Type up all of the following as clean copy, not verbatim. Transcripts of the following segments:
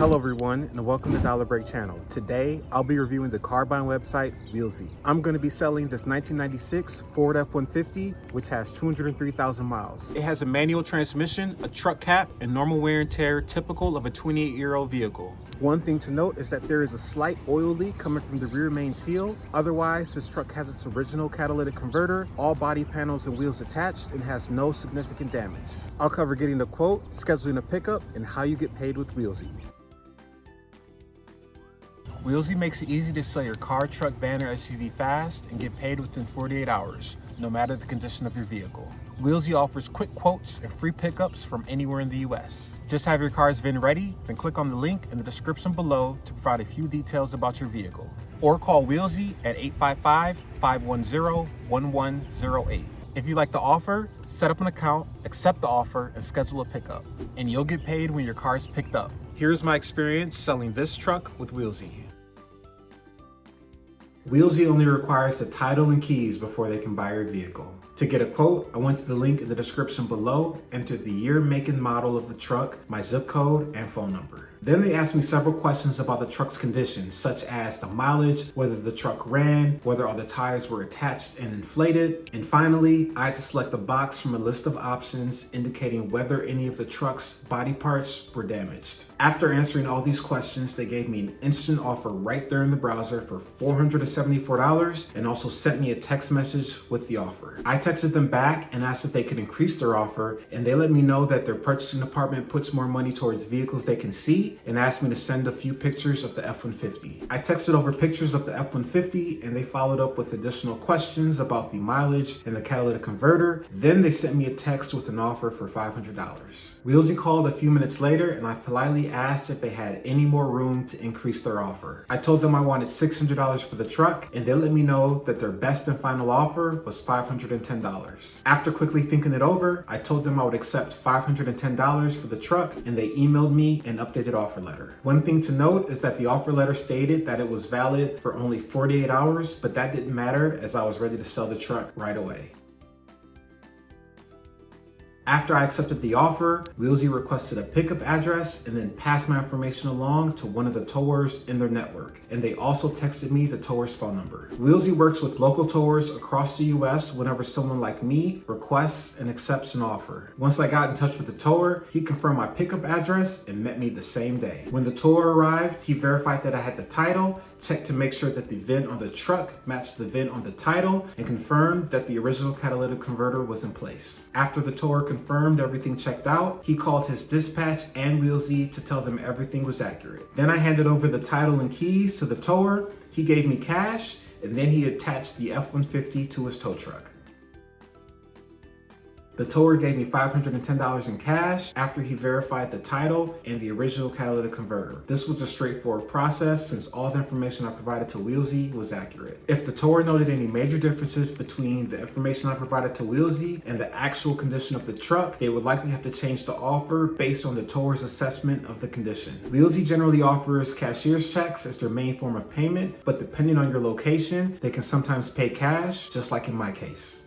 Hello everyone and welcome to Dollar Break channel. Today I'll be reviewing the car buying website Wheelzy. I'm going to be selling this 1996 Ford F-150 which has 203,000 miles. It has a manual transmission, a truck cap, and normal wear and tear typical of a 28-year-old vehicle. One thing to note is that there is a slight oil leak coming from the rear main seal. Otherwise, this truck has its original catalytic converter, all body panels and wheels attached, and has no significant damage. I'll cover getting a quote, scheduling a pickup, and how you get paid with Wheelzy. Wheelzy makes it easy to sell your car, truck, van, or SUV fast and get paid within 48 hours, no matter the condition of your vehicle. Wheelzy offers quick quotes and free pickups from anywhere in the US. Just have your car's VIN ready, then click on the link in the description below to provide a few details about your vehicle. Or call Wheelzy at 855-510-1108. If you like the offer, set up an account, accept the offer, and schedule a pickup. And you'll get paid when your car is picked up. Here's my experience selling this truck with Wheelzy. Wheelzy only requires the title and keys before they can buy your vehicle. To get a quote, I went to the link in the description below, entered the year, make, and model of the truck, my zip code, and phone number. Then they asked me several questions about the truck's condition, such as the mileage, whether the truck ran, whether all the tires were attached and inflated, and finally, I had to select a box from a list of options indicating whether any of the truck's body parts were damaged. After answering all these questions, they gave me an instant offer right there in the browser for $474 and also sent me a text message with the offer. I texted them back and asked if they could increase their offer, and they let me know that their purchasing department puts more money towards vehicles they can see and asked me to send a few pictures of the F-150. I texted over pictures of the F-150 and they followed up with additional questions about the mileage and the catalytic converter. Then they sent me a text with an offer for $500. Wheelzy called a few minutes later and I politely asked if they had any more room to increase their offer. I told them I wanted $600 for the truck and they let me know that their best and final offer was $510. After quickly thinking it over, I told them I would accept $510 for the truck and they emailed me an updated offer letter. One thing to note is that the offer letter stated that it was valid for only 48 hours, but that didn't matter as I was ready to sell the truck right away. After I accepted the offer, Wheelzy requested a pickup address and then passed my information along to one of the towers in their network. And they also texted me the tower's phone number. Wheelzy works with local towers across the US whenever someone like me requests and accepts an offer. Once I got in touch with the tower, he confirmed my pickup address and met me the same day. When the tower arrived, he verified that I had the title, checked to make sure that the VIN on the truck matched the VIN on the title, and confirmed that the original catalytic converter was in place. After the tower confirmed everything checked out, he called his dispatch and Wheelzy to tell them everything was accurate. Then I handed over the title and keys to the tower, he gave me cash, and then he attached the F-150 to his tow truck. The tower gave me $510 in cash after he verified the title and the original catalytic converter. This was a straightforward process since all the information I provided to Wheelzy was accurate. If the tower noted any major differences between the information I provided to Wheelzy and the actual condition of the truck, they would likely have to change the offer based on the tower's assessment of the condition. Wheelzy generally offers cashier's checks as their main form of payment, but depending on your location, they can sometimes pay cash, just like in my case.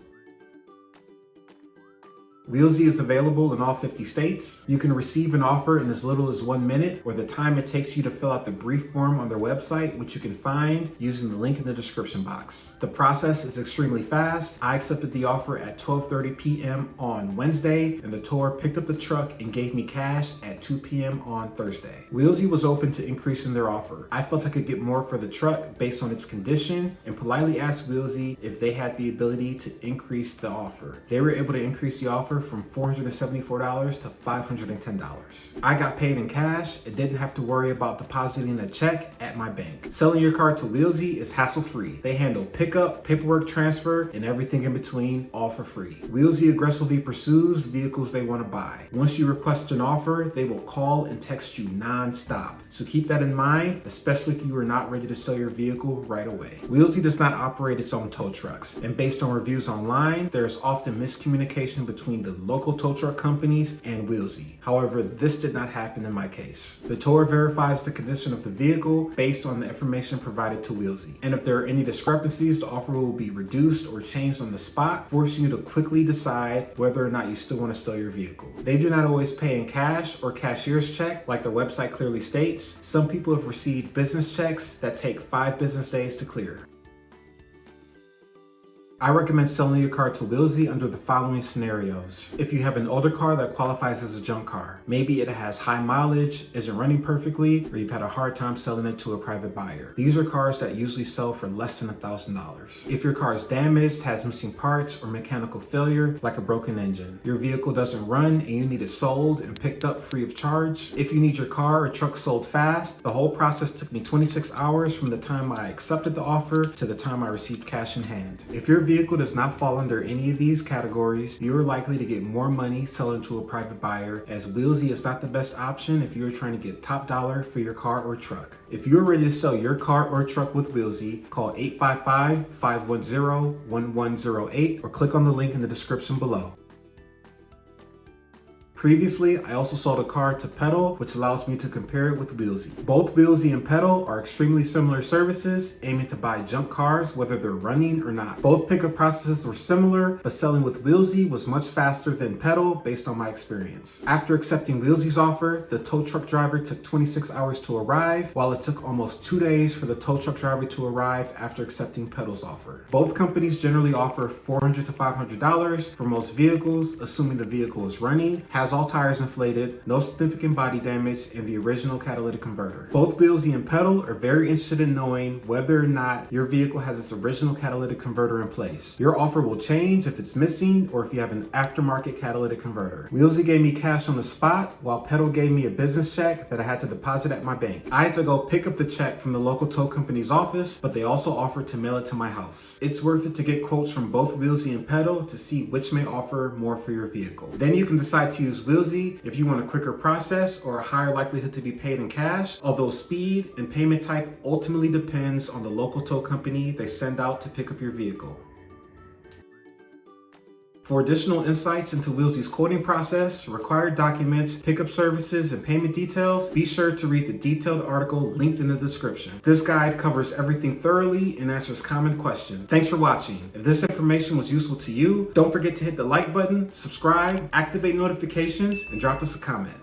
Wheelzy is available in all 50 states. You can receive an offer in as little as 1 minute or the time it takes you to fill out the brief form on their website, which you can find using the link in the description box. The process is extremely fast. I accepted the offer at 12:30 p.m. on Wednesday, and the tower picked up the truck and gave me cash at 2 p.m. on Thursday. Wheelzy was open to increasing their offer. I felt I could get more for the truck based on its condition and politely asked Wheelzy if they had the ability to increase the offer. They were able to increase the offer from $474 to $510. I got paid in cash and didn't have to worry about depositing a check at my bank. Selling your car to Wheelzy is hassle-free. They handle pickup, paperwork transfer, and everything in between, all for free. Wheelzy aggressively pursues vehicles they want to buy. Once you request an offer, they will call and text you non-stop. So keep that in mind, especially if you are not ready to sell your vehicle right away. Wheelzy does not operate its own tow trucks, and based on reviews online, there is often miscommunication between the local tow truck companies and Wheelzy. However, this did not happen in my case. The tower verifies the condition of the vehicle based on the information provided to Wheelzy. And if there are any discrepancies, the offer will be reduced or changed on the spot, forcing you to quickly decide whether or not you still want to sell your vehicle. They do not always pay in cash or cashier's check like their website clearly states. Some people have received business checks that take 5 business days to clear. I recommend selling your car to Wheelzy under the following scenarios. If you have an older car that qualifies as a junk car, maybe it has high mileage, isn't running perfectly, or you've had a hard time selling it to a private buyer. These are cars that usually sell for less than $1,000. If your car is damaged, has missing parts, or mechanical failure, like a broken engine, your vehicle doesn't run and you need it sold and picked up free of charge. If you need your car or truck sold fast, the whole process took me 26 hours from the time I accepted the offer to the time I received cash in hand. If your vehicle does not fall under any of these categories, you are likely to get more money selling to a private buyer, as Wheelzy is not the best option if you are trying to get top dollar for your car or truck. If you are ready to sell your car or truck with Wheelzy, call 855-510-1108 or click on the link in the description below. Previously, I also sold a car to Peddle, which allows me to compare it with Wheelzy. Both Wheelzy and Peddle are extremely similar services, aiming to buy junk cars, whether they're running or not. Both pickup processes were similar, but selling with Wheelzy was much faster than Peddle based on my experience. After accepting Wheelzy's offer, the tow truck driver took 26 hours to arrive, while it took almost 2 days for the tow truck driver to arrive after accepting Peddle's offer. Both companies generally offer $400 to $500 for most vehicles, assuming the vehicle is running, has all tires inflated, no significant body damage, and the original catalytic converter. Both Wheelzy and Peddle are very interested in knowing whether or not your vehicle has its original catalytic converter in place. Your offer will change if it's missing or if you have an aftermarket catalytic converter. Wheelzy gave me cash on the spot, while Peddle gave me a business check that I had to deposit at my bank. I had to go pick up the check from the local tow company's office, but they also offered to mail it to my house. It's worth it to get quotes from both Wheelzy and Peddle to see which may offer more for your vehicle. Then you can decide to use Wheelzy if you want a quicker process or a higher likelihood to be paid in cash, although speed and payment type ultimately depends on the local tow company they send out to pick up your vehicle. For additional insights into Wheelzy's quoting process, required documents, pickup services, and payment details, be sure to read the detailed article linked in the description. This guide covers everything thoroughly and answers common questions. Thanks for watching. If this information was useful to you, don't forget to hit the like button, subscribe, activate notifications, and drop us a comment.